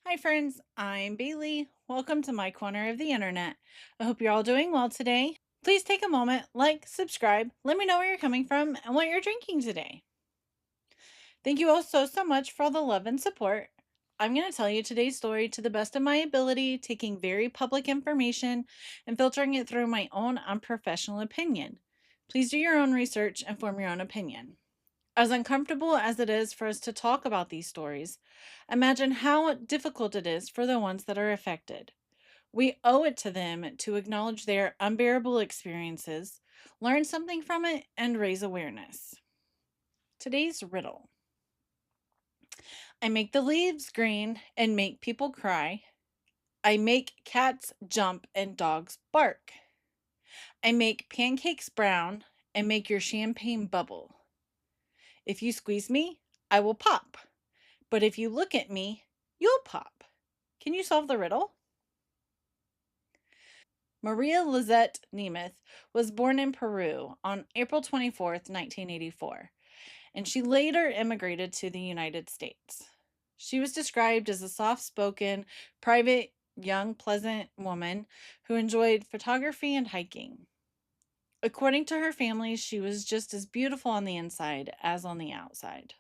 Hi, friends. I'm Bailey. Welcome to my corner of the internet. I hope you're all doing well today. Please take a moment, like, subscribe, let me know where you're coming from and what you're drinking today. Thank you all so much for all the love and support. I'm going to tell you today's story to the best of my ability, taking very public information and filtering it through my own unprofessional opinion. Please do your own research and form your own opinion. As uncomfortable as it is for us to talk about these stories, imagine how difficult it is for the ones that are affected. We owe it to them to acknowledge their unbearable experiences, learn something from it, and raise awareness. Today's riddle: I make the leaves green and make people cry. I make cats jump and dogs bark. I make pancakes brown and make your champagne bubble. If you squeeze me, I will pop. But if you look at me, you'll pop. Can you solve the riddle? Maria Lizette Nemeth was born in Peru on April 24th, 1984, and she later immigrated to the United States. She was described as a soft spoken, private, young, pleasant woman who enjoyed photography and hiking. According to her family, she was just as beautiful on the inside as on the outside.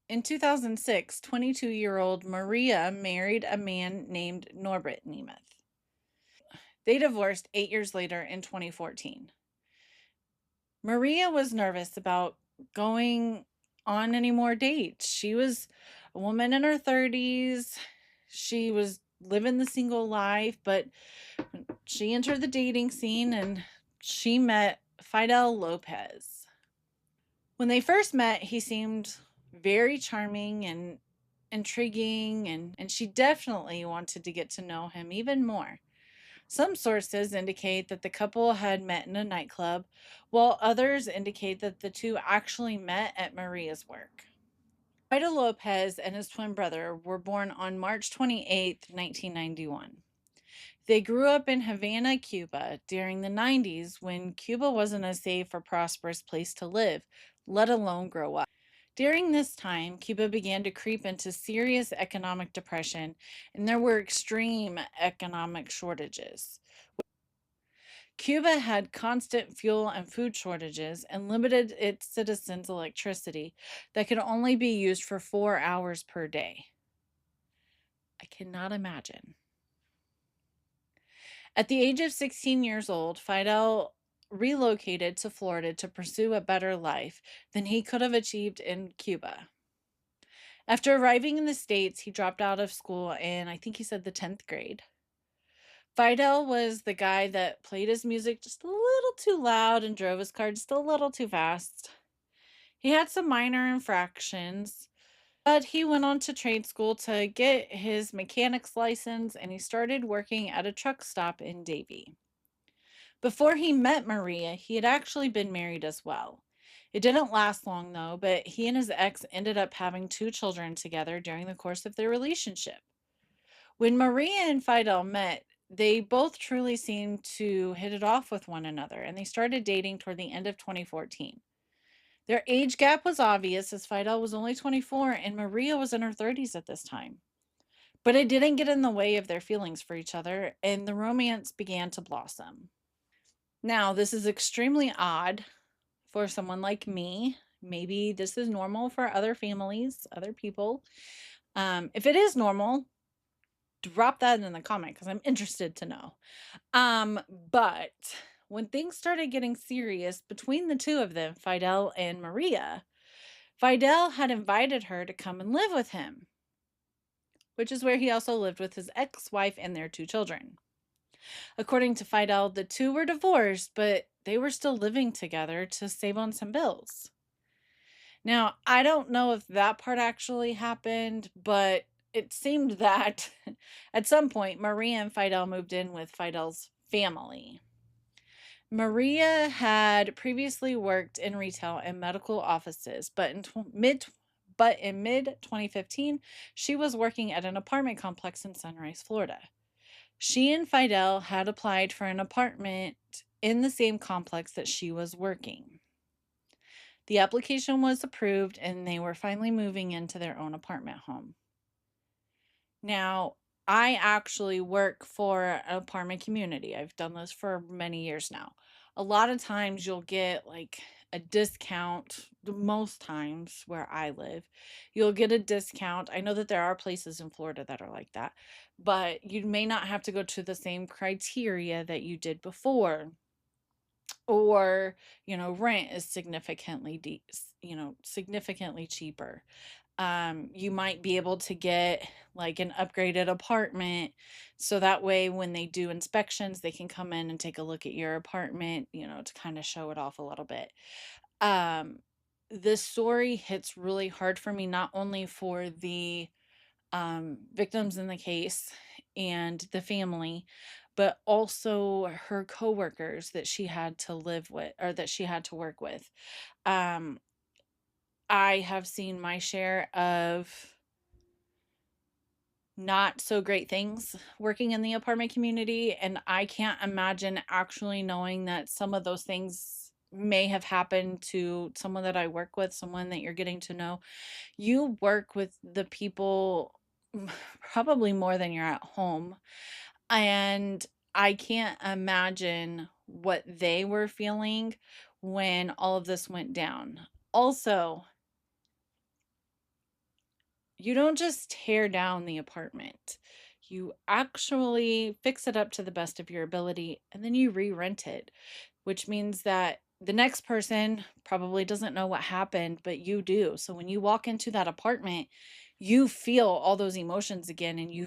In 2006, 22-year-old Maria married a man named Norbert Nemeth. They divorced 8 years later in 2014. Maria was nervous about going on any more dates. She was a woman in her 30s. She was living the single life, but she entered the dating scene and she met Fidal Lopez. When they first met, he seemed very charming and intriguing, and she definitely wanted to get to know him even more. Some sources indicate that the couple had met in a nightclub, while others indicate that the two actually met at Maria's work. Ida Lopez and his twin brother were born on March 28, 1991. They grew up in Havana, Cuba during the 90s when Cuba wasn't a safe or prosperous place to live, let alone grow up. During this time, Cuba began to creep into serious economic depression, and there were extreme economic shortages. Cuba had constant fuel and food shortages and limited its citizens' electricity that could only be used for 4 hours per day. I cannot imagine. At the age of 16 years old, Fidel relocated to Florida to pursue a better life than he could have achieved in Cuba. After arriving in the States, he dropped out of school in, I think he said, the 10th grade. Fidel was the guy that played his music just a little too loud and drove his car just a little too fast. He had some minor infractions, but he went on to trade school to get his mechanic's license and he started working at a truck stop in Davie. Before he met Maria, he had actually been married as well. It didn't last long though, but he and his ex ended up having two children together during the course of their relationship. When Maria and Fidel met, they both truly seemed to hit it off with one another, and they started dating toward the end of 2014. Their age gap was obvious as Fidel was only 24 and Maria was in her 30s at this time. But it didn't get in the way of their feelings for each other, and the romance began to blossom. Now, this is extremely odd for someone like me. Maybe this is normal for other families, other people. If it is normal, drop that in the comment because I'm interested to know. But when things started getting serious between the two of them, Fidel and Maria, Fidel had invited her to come and live with him, which is where he also lived with his ex wife and their two children. According to Fidel, the two were divorced, but they were still living together to save on some bills. Now, I don't know if that part actually happened, but it seemed that at some point Maria and Fidel moved in with Fidel's family. Maria had previously worked in retail and medical offices, but in mid 2015, she was working at an apartment complex in Sunrise, Florida. She and Fidel had applied for an apartment in the same complex that she was working. The application was approved and they were finally moving into their own apartment home. Now, I actually work for an apartment community. I've done this for many years now. A lot of times you'll get like a discount, most times where I live, you'll get a discount. I know that there are places in Florida that are like that, but you may not have to go to the same criteria that you did before. Or, rent is significantly cheaper. You might be able to get like an upgraded apartment so that way when they do inspections, they can come in and take a look at your apartment, to kind of show it off a little bit. Um, this story hits really hard for me, not only for the victims in the case and the family, but also her coworkers that she had to live with or that she had to work with. Um, I have seen my share of not so great things working in the apartment community, and I can't imagine actually knowing that some of those things may have happened to someone that I work with, someone that you're getting to know. You work with the people probably more than you're at home, and I can't imagine what they were feeling when all of this went down. Also, you don't just tear down the apartment. You actually fix it up to the best of your ability and then you re-rent it, which means that the next person probably doesn't know what happened, but you do. So when you walk into that apartment, you feel all those emotions again and you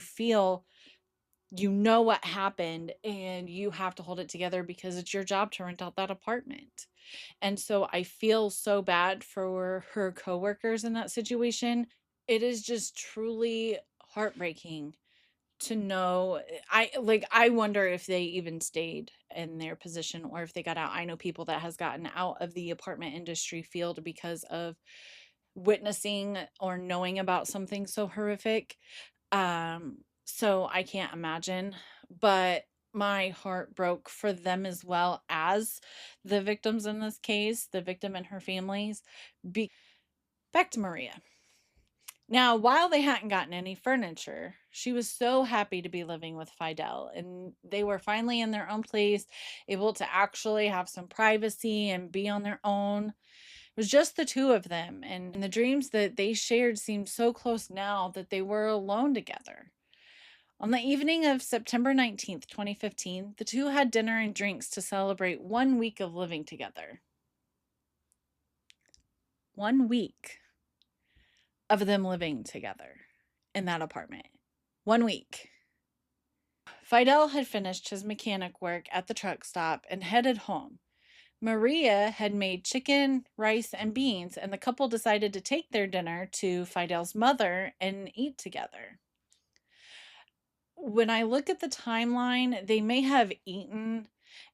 know what happened and you have to hold it together because it's your job to rent out that apartment. And so I feel so bad for her coworkers in that situation. It is just truly heartbreaking to know. I wonder if they even stayed in their position or if they got out. I know people that has gotten out of the apartment industry field because of witnessing or knowing about something so horrific. So I can't imagine, but my heart broke for them as well as the victims in this case, the victim and her families. Back to Maria. Now, while they hadn't gotten any furniture, she was so happy to be living with Fidel, and they were finally in their own place, able to actually have some privacy and be on their own. It was just the two of them, and the dreams that they shared seemed so close now that they were alone together. On the evening of September 19th, 2015, the two had dinner and drinks to celebrate 1 week of living together. 1 week of them living together in that apartment. 1 week. Fidel had finished his mechanic work at the truck stop and headed home. Maria had made chicken, rice, and beans, and the couple decided to take their dinner to Fidel's mother and eat together. When I look at the timeline, they may have eaten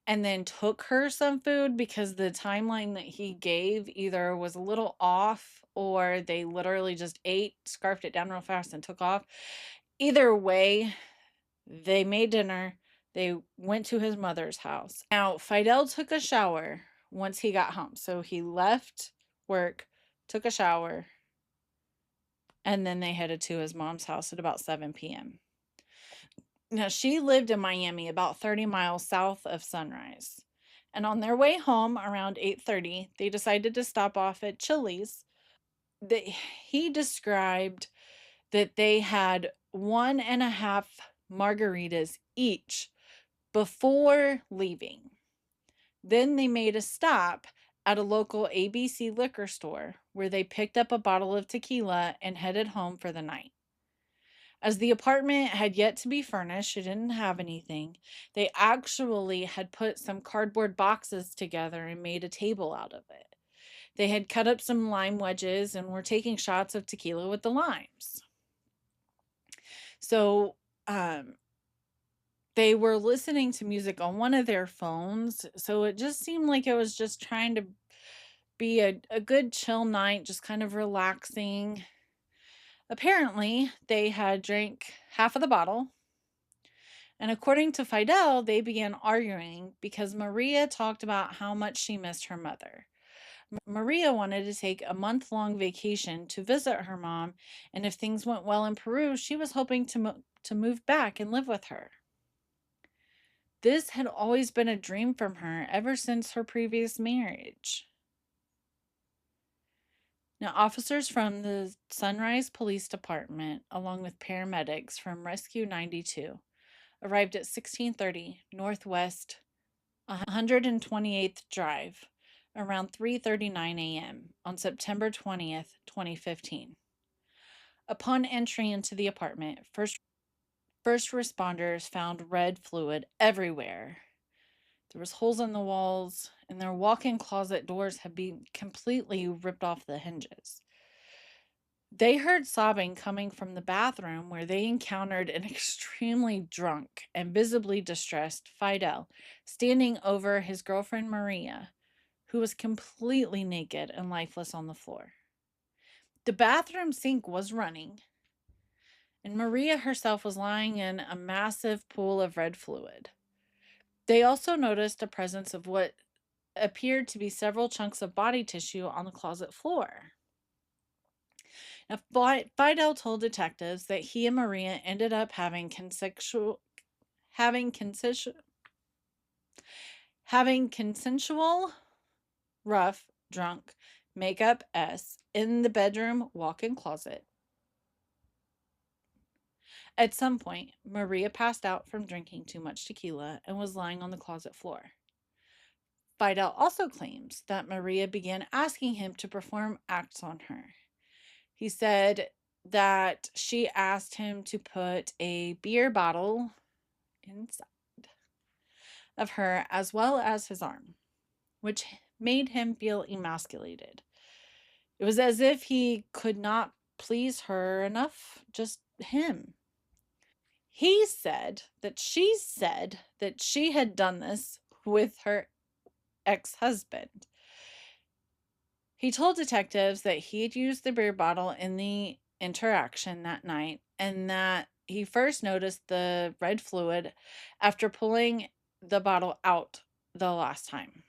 and then took her some food because the timeline that he gave either was a little off or they literally just ate, scarfed it down real fast, and took off. Either way, they made dinner. They went to his mother's house. Now, Fidel took a shower once he got home. So he left work, took a shower, and then they headed to his mom's house at about 7 p.m. Now, she lived in Miami, about 30 miles south of Sunrise. And on their way home around 8:30, they decided to stop off at Chili's. He described that they had 1.5 margaritas each before leaving. Then they made a stop at a local ABC liquor store where they picked up a bottle of tequila and headed home for the night. As the apartment had yet to be furnished, it didn't have anything. They actually had put some cardboard boxes together and made a table out of it. They had cut up some lime wedges and were taking shots of tequila with the limes. So, they were listening to music on one of their phones. So it just seemed like it was just trying to be a good chill night, just kind of relaxing. Apparently, they had drank half of the bottle. And according to Fidel, they began arguing because Maria talked about how much she missed her mother. Maria wanted to take a month-long vacation to visit her mom, and if things went well in Peru, she was hoping to move back and live with her. This had always been a dream from her ever since her previous marriage. Now, officers from the Sunrise Police Department, along with paramedics from Rescue 92, arrived at 1630 Northwest 128th Drive around 3:39 a.m. on September 20th, 2015. Upon entry into the apartment, first responders found red fluid everywhere. There was holes in the walls, and their walk-in closet doors had been completely ripped off the hinges. They heard sobbing coming from the bathroom where they encountered an extremely drunk and visibly distressed Fidel standing over his girlfriend Maria, who was completely naked and lifeless on the floor. The bathroom sink was running, and Maria herself was lying in a massive pool of red fluid. They also noticed a presence of what appeared to be several chunks of body tissue on the closet floor. Now, Fidel told detectives that he and Maria ended up having consensual, having consensual, rough, drunk makeup in the bedroom walk-in closet. At some point, Maria passed out from drinking too much tequila and was lying on the closet floor. Fidel also claims that Maria began asking him to perform acts on her. He said that she asked him to put a beer bottle inside of her as well as his arm, which made him feel emasculated. It was as if he could not please her enough, just him. He said that she had done this with her ex-husband. He told detectives that he had used the beer bottle in the interaction that night and that he first noticed the red fluid after pulling the bottle out the last time.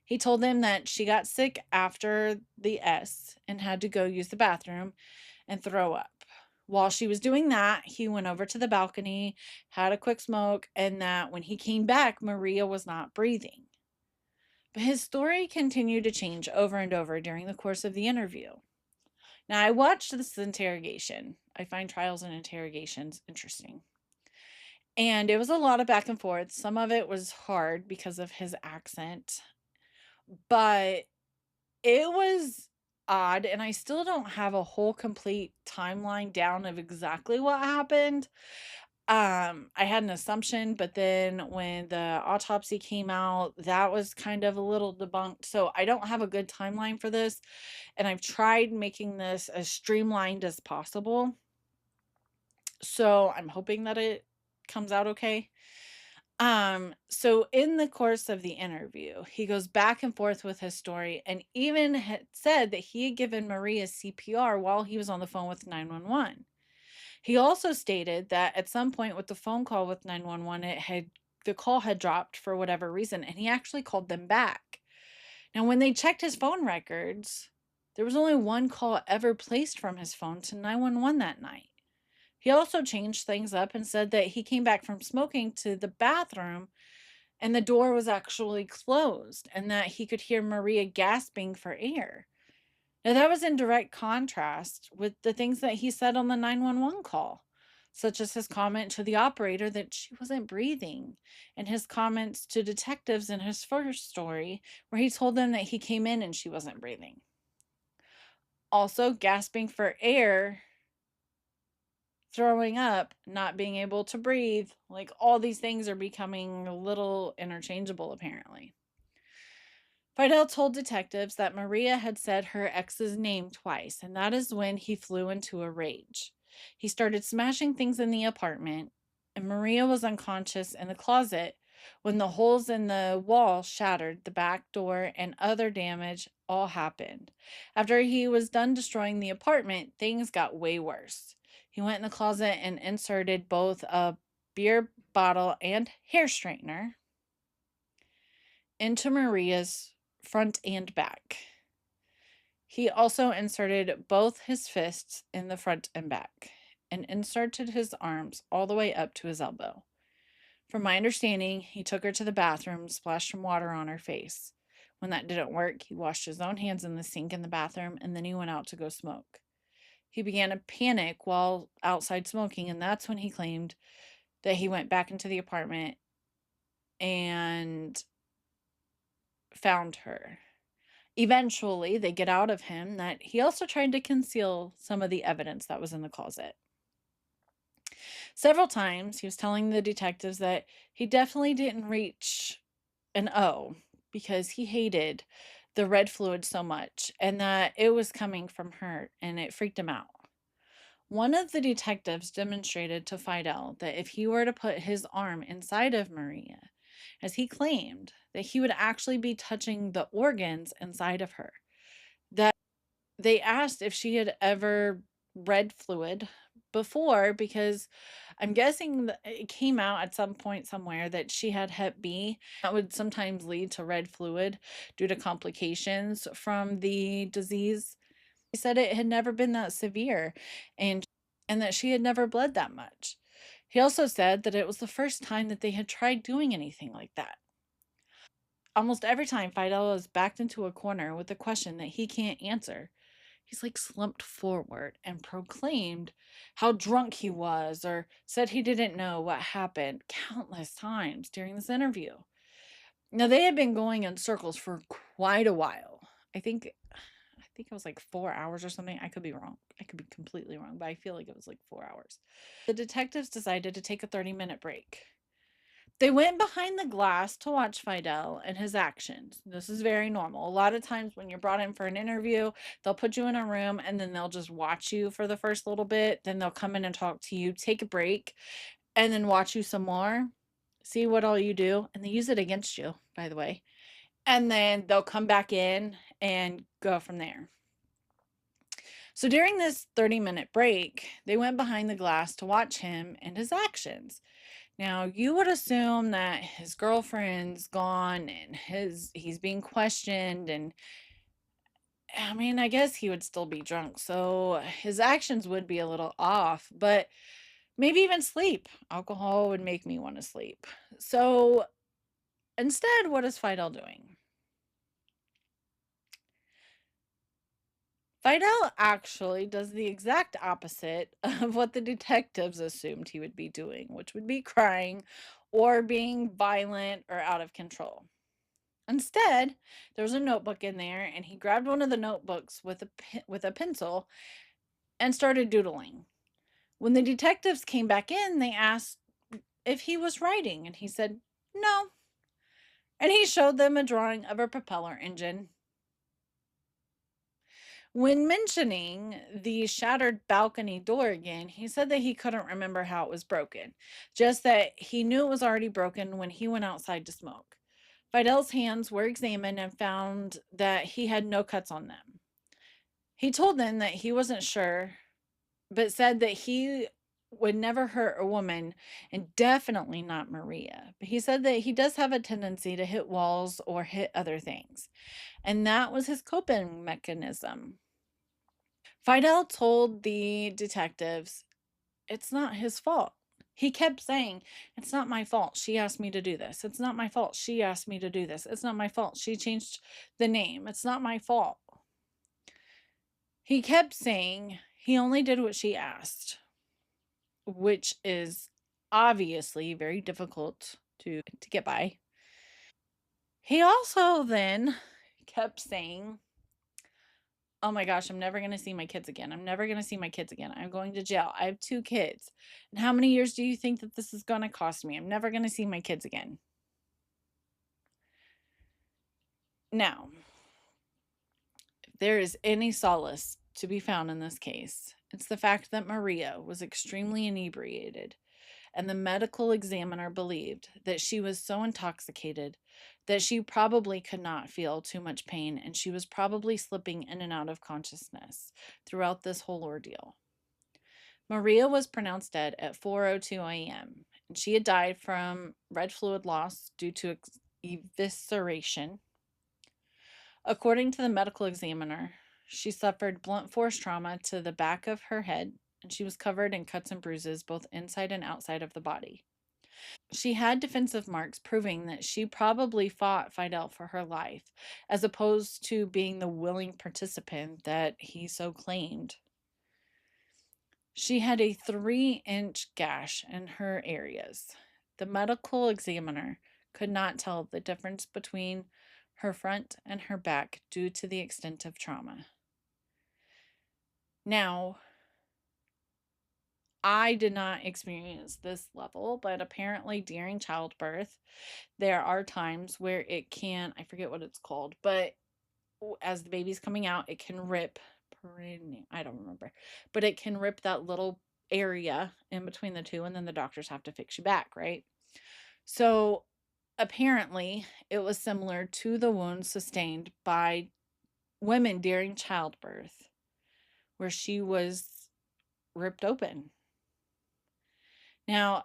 He told them that she got sick after the S and had to go use the bathroom and throw up. While she was doing that, he went over to the balcony, had a quick smoke, and that when he came back, Maria was not breathing. But his story continued to change over and over during the course of the interview. Now, I watched this interrogation. I find trials and interrogations interesting. And it was a lot of back and forth. Some of it was hard because of his accent, but it was odd. And I still don't have a whole complete timeline down of exactly what happened. I had an assumption, but then when the autopsy came out, that was kind of a little debunked. So I don't have a good timeline for this, and I've tried making this as streamlined as possible. So I'm hoping that it comes out okay. So in the course of the interview, he goes back and forth with his story and even had said that he had given Maria CPR while he was on the phone with 911. He also stated that at some point with the phone call with 911, the call had dropped for whatever reason, and he actually called them back. Now, when they checked his phone records, there was only one call ever placed from his phone to 911 that night. He also changed things up and said that he came back from smoking to the bathroom and the door was actually closed and that he could hear Maria gasping for air. Now, that was in direct contrast with the things that he said on the 911 call, such as his comment to the operator that she wasn't breathing, and his comments to detectives in his first story, where he told them that he came in and she wasn't breathing. Also, gasping for air, throwing up, not being able to breathe, like all these things are becoming a little interchangeable, apparently. Fidel told detectives that Maria had said her ex's name twice, and that is when he flew into a rage. He started smashing things in the apartment, and Maria was unconscious in the closet when the holes in the wall shattered, the back door, and other damage all happened. After he was done destroying the apartment, things got way worse. He went in the closet and inserted both a beer bottle and hair straightener into Maria's front and back. He also inserted both his fists in the front and back and inserted his arms all the way up to his elbow. From my understanding, he took her to the bathroom, splashed some water on her face. When that didn't work, he washed his own hands in the sink in the bathroom and then he went out to go smoke. He began to panic while outside smoking, and that's when he claimed that he went back into the apartment and found her. Eventually, they get out of him that he also tried to conceal some of the evidence that was in the closet. Several times, he was telling the detectives that he definitely didn't reach an O because he hated the red fluid so much and that it was coming from her and it freaked him out. One of the detectives demonstrated to Fidel that if he were to put his arm inside of Maria, as he claimed, that he would actually be touching the organs inside of her. That they asked if she had ever read fluid before because I'm guessing that it came out at some point somewhere that she had Hep B. That would sometimes lead to red fluid due to complications from the disease. He said it had never been that severe and that she had never bled that much. He also said that it was the first time that they had tried doing anything like that. Almost every time Fidel is backed into a corner with a question that he can't answer, he's like slumped forward and proclaimed how drunk he was or said he didn't know what happened countless times during this interview. Now they had been going in circles for quite a while. I think it was like 4 hours or something. I could be wrong. I could be completely wrong, but I feel like it was like 4 hours. The detectives decided to take a 30-minute break. They went behind the glass to watch Fidel and his actions. This is very normal. A lot of times when you're brought in for an interview, they'll put you in a room and then they'll just watch you for the first little bit. Then they'll come in and talk to you, take a break, and then watch you some more, see what all you do. And they use it against you, by the way. And then they'll come back in and go from there. So during this 30-minute break, they went behind the glass to watch him and his actions. Now, you would assume that his girlfriend's gone and he's being questioned and I mean, I guess he would still be drunk. So his actions would be a little off, but maybe even sleep. Alcohol would make me want to sleep. So instead, what is Fidel doing? Fidel actually does the exact opposite of what the detectives assumed he would be doing, which would be crying or being violent or out of control. Instead, there was a notebook in there, and he grabbed one of the notebooks with a pencil and started doodling. When the detectives came back in, they asked if he was writing, and he said no. And he showed them a drawing of a propeller engine. When mentioning the shattered balcony door again, he said that he couldn't remember how it was broken, just that he knew it was already broken when he went outside to smoke. Fidel's hands were examined and found that he had no cuts on them. He told them that he wasn't sure, but said that he would never hurt a woman and definitely not Maria. But he said that he does have a tendency to hit walls or hit other things, and that was his coping mechanism. Fidel told the detectives it's not his fault. He kept saying, "It's not my fault. She asked me to do this. It's not my fault. She asked me to do this. It's not my fault. She changed the name. It's not my fault." He kept saying he only did what she asked, which is obviously very difficult to get by. He also then kept saying, "Oh my gosh, I'm never going to see my kids again. I'm never going to see my kids again. I'm going to jail. I have 2 kids. And how many years do you think that this is going to cost me? I'm never going to see my kids again." Now, if there is any solace to be found in this case, it's the fact that Maria was extremely inebriated, and the medical examiner believed that she was so intoxicated that she probably could not feel too much pain, and she was probably slipping in and out of consciousness throughout this whole ordeal. Maria was pronounced dead at 4:02 a.m., and she had died from red fluid loss due to evisceration. According to the medical examiner, she suffered blunt force trauma to the back of her head, and she was covered in cuts and bruises both inside and outside of the body. She had defensive marks proving that she probably fought Fidel for her life, as opposed to being the willing participant that he so claimed. She had a 3-inch gash in her areas. The medical examiner could not tell the difference between her front and her back due to the extent of trauma. Now, I did not experience this level, but apparently during childbirth, there are times where it can, I forget what it's called, but as the baby's coming out, it can rip, I don't remember, but it can rip that little area in between the two, and then the doctors have to fix you back, right? So apparently, it was similar to the wounds sustained by women during childbirth, where she was ripped open. Now,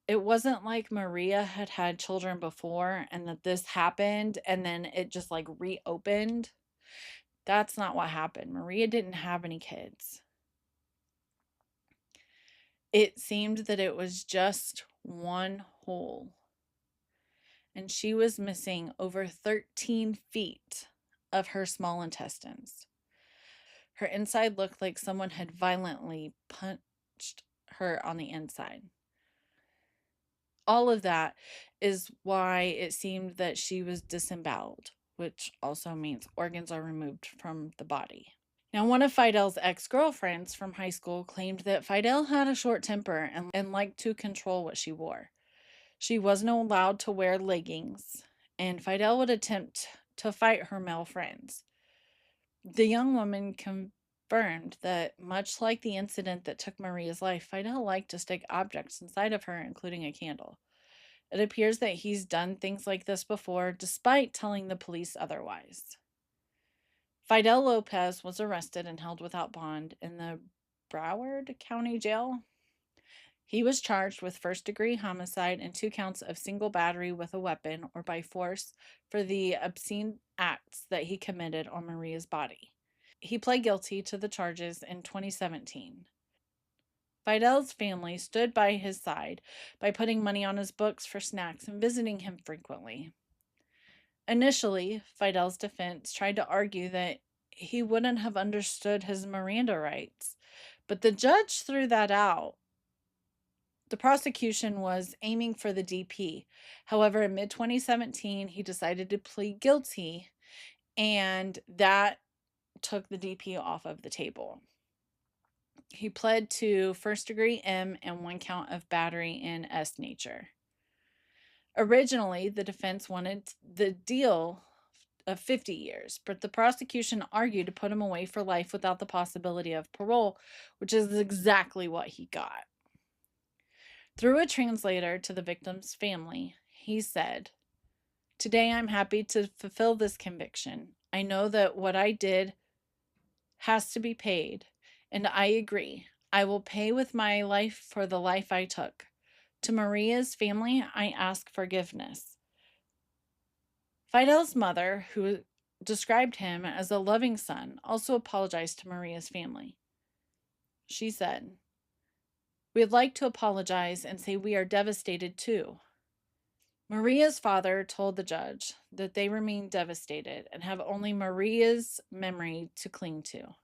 it wasn't like Maria had had children before and that this happened and then it just like reopened. That's not what happened. Maria didn't have any kids. It seemed that it was just one hole. And she was missing over 13 feet of her small intestines. Her inside looked like someone had violently punched her on the inside. All of that is why it seemed that she was disemboweled, which also means organs are removed from the body. Now, one of Fidel's ex-girlfriends from high school claimed that Fidel had a short temper and liked to control what she wore. She wasn't allowed to wear leggings, and Fidel would attempt to fight her male friends. The young woman confirmed that, much like the incident that took Maria's life, Fidel liked to stick objects inside of her, including a candle. It appears that he's done things like this before, despite telling the police otherwise. Fidel Lopez was arrested and held without bond in the Broward County Jail. He was charged with first-degree homicide and 2 counts of single battery with a weapon or by force for the obscene acts that he committed on Maria's body. He pled guilty to the charges in 2017. Fidel's family stood by his side by putting money on his books for snacks and visiting him frequently. Initially, Fidel's defense tried to argue that he wouldn't have understood his Miranda rights, but the judge threw that out. The prosecution was aiming for the DP. However, in mid-2017, he decided to plead guilty, and that took the DP off of the table. He pled to first-degree M and 1 count of battery in S nature. Originally, the defense wanted the deal of 50 years, but the prosecution argued to put him away for life without the possibility of parole, which is exactly what he got. Through a translator to the victim's family, he said, "Today I'm happy to fulfill this conviction. I know that what I did has to be paid, and I agree. I will pay with my life for the life I took. To Maria's family, I ask forgiveness." Fidel's mother, who described him as a loving son, also apologized to Maria's family. She said, "We'd like to apologize and say we are devastated too." Maria's father told the judge that they remain devastated and have only Maria's memory to cling to.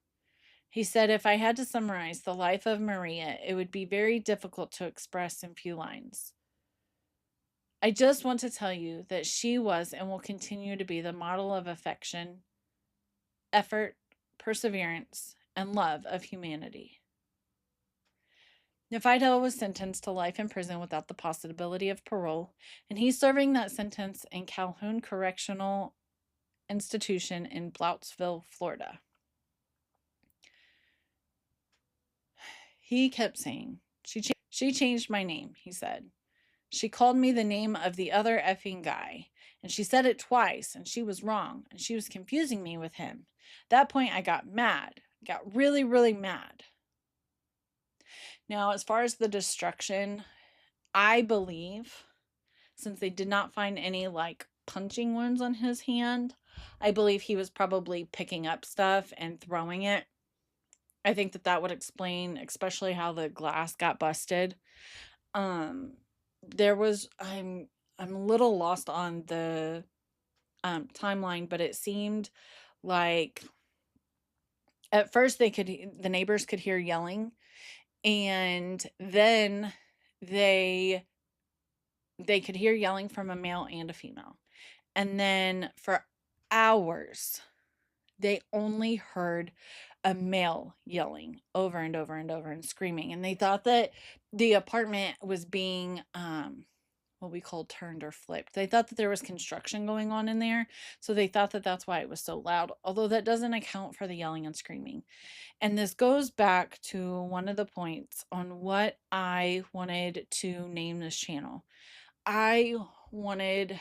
He said, "If I had to summarize the life of Maria, it would be very difficult to express in few lines. I just want to tell you that she was and will continue to be the model of affection, effort, perseverance, and love of humanity." Fidel was sentenced to life in prison without the possibility of parole, and he's serving that sentence in Calhoun Correctional Institution in Bloutsville, Florida. He kept saying, she changed my name," he said. "She called me the name of the other effing guy, and she said it twice, and she was wrong, and she was confusing me with him. At that point, I got mad, got really, really mad." Now, as far as the destruction, I believe, since they did not find any like punching wounds on his hand, I believe he was probably picking up stuff and throwing it. I think that that would explain especially how the glass got busted. Um, there was I'm a little lost on the, timeline, but it seemed like at first the neighbors could hear yelling, and then they they could hear yelling from a male and a female. And then for hours, they only heard a male yelling over and over and over and screaming. And they thought that the apartment was being what we call turned or flipped. They thought that there was construction going on in there. So they thought that that's why it was so loud, although that doesn't account for the yelling and screaming. And this goes back to one of the points on what I wanted to name this channel. I wanted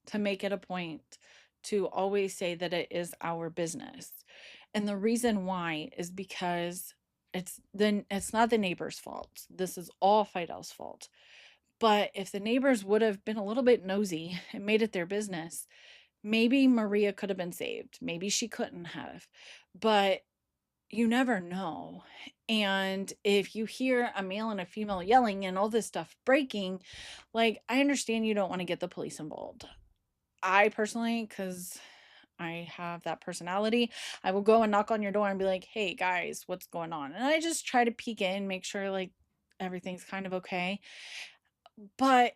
to make it a point to always say that it is our business. And the reason why is because it's not the neighbor's fault. This is all Fidal's fault. But if the neighbors would have been a little bit nosy and made it their business, maybe Maria could have been saved. Maybe she couldn't have. But you never know. And if you hear a male and a female yelling and all this stuff breaking, like, I understand you don't want to get the police involved. I personally, because I have that personality, I will go and knock on your door and be like, hey guys, what's going on? And I just try to peek in, make sure like everything's kind of okay. But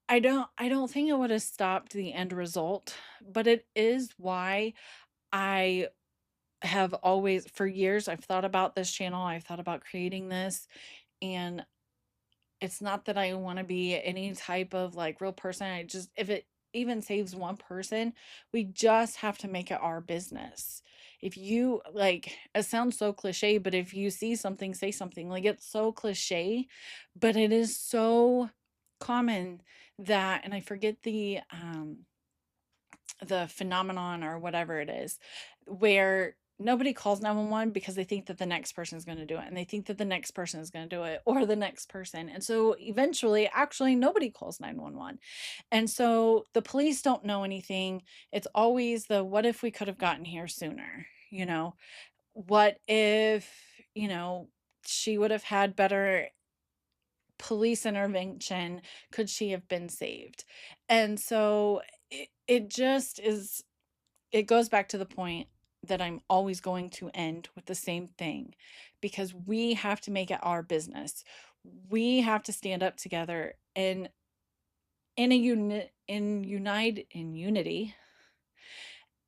I don't think it would have stopped the end result. But it is why I have always, for years, I've thought about this channel. I've thought about creating this. And it's not that I wanna be any type of, like, real person, I just if it even saves one person, we just have to make it our business. If you like, it sounds so cliche, but if you see something, say something, like, it's so cliche, but it is so common that and I forget the phenomenon or whatever it is, where nobody calls 911 because they think that the next person is going to do it and they think that the next person is going to do it or the next person. And so eventually, actually, nobody calls 911. And so the police don't know anything. It's always the what if we could have gotten here sooner? What if, you know, she would have had better police intervention? Could she have been saved? And so it just is it goes back to the point that I'm always going to end with the same thing because we have to make it our business. We have to stand up together and in unity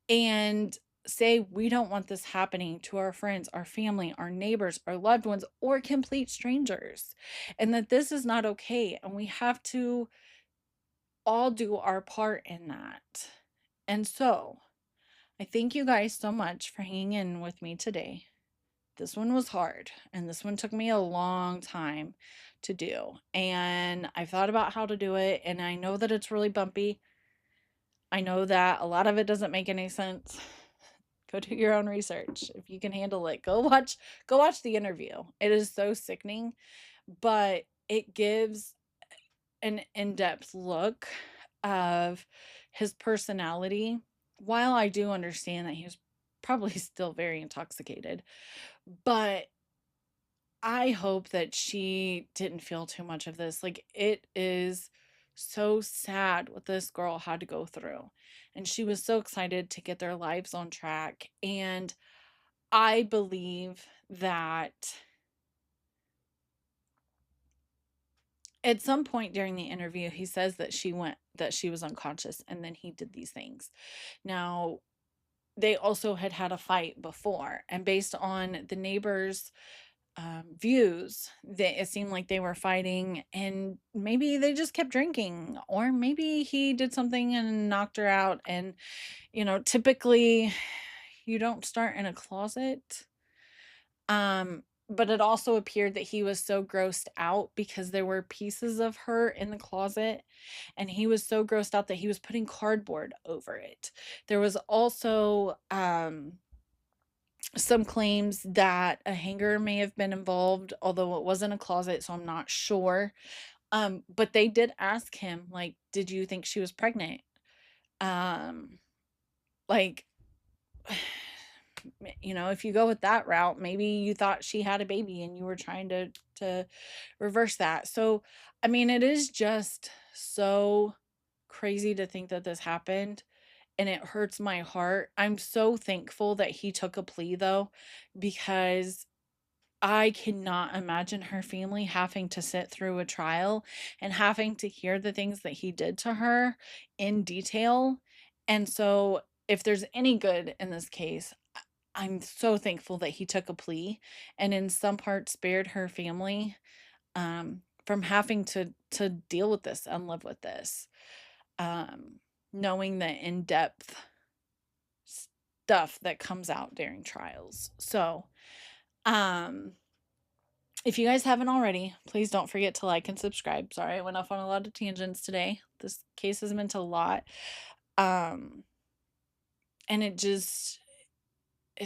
and say we don't want this happening to our friends, our family, our neighbors, our loved ones, or complete strangers. And that this is not okay. And we have to all do our part in that. And so I thank you guys so much for hanging in with me today. This one was hard, and this one took me a long time to do. And I've thought about how to do it, and I know that it's really bumpy. I know that a lot of it doesn't make any sense. Go do your own research. If you can handle it, go watch the interview. It is so sickening, but it gives an in-depth look of his personality. While I do understand that he was probably still very intoxicated, but I hope that she didn't feel too much of this. Like, it is so sad what this girl had to go through. And she was so excited to get their lives on track. And I believe that at some point during the interview, he says that she was unconscious and then he did these things. Now, they also had a fight before, and based on the neighbors' views, it seemed like they were fighting, and maybe they just kept drinking, or maybe he did something and knocked her out. And typically, you don't start in a closet. But it also appeared that he was so grossed out because there were pieces of her in the closet, and he was so grossed out that he was putting cardboard over it. There was also some claims that a hanger may have been involved, although it wasn't a closet, so I'm not sure. But they did ask him, like, did you think she was pregnant? Um, Like, if you go with that route, maybe you thought she had a baby and you were trying to reverse that. So, I mean, it is just so crazy to think that this happened, and it hurts my heart. I'm so thankful that he took a plea though, because I cannot imagine her family having to sit through a trial and having to hear the things that he did to her in detail. And so, if there's any good in this case, I'm so thankful that he took a plea and in some part spared her family from having to deal with this and live with this, knowing the in-depth stuff that comes out during trials. So, um, if you guys haven't already, please don't forget to like and subscribe. Sorry, I went off on a lot of tangents today. This case has meant a lot. Um, and it's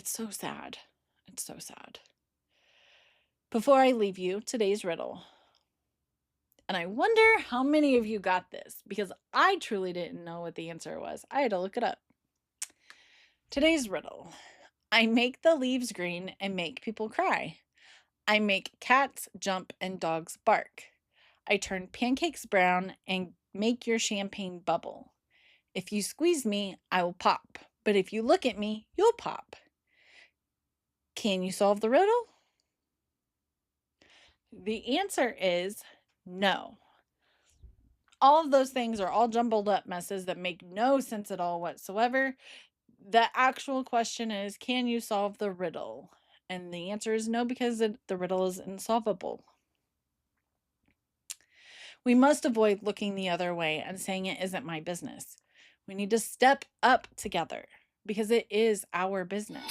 so sad. It's so sad. Before I leave you, today's riddle. And I wonder how many of you got this, because I truly didn't know what the answer was. I had to look it up. Today's riddle. I make the leaves green and make people cry. I make cats jump and dogs bark. I turn pancakes brown and make your champagne bubble. If you squeeze me, I will pop. But if you look at me, you'll pop. Can you solve the riddle? The answer is no. All of those things are all jumbled up messes that make no sense at all whatsoever. The actual question is, can you solve the riddle? And the answer is no, because the riddle is insolvable. We must avoid looking the other way and saying it isn't my business. We need to step up together because it is our business.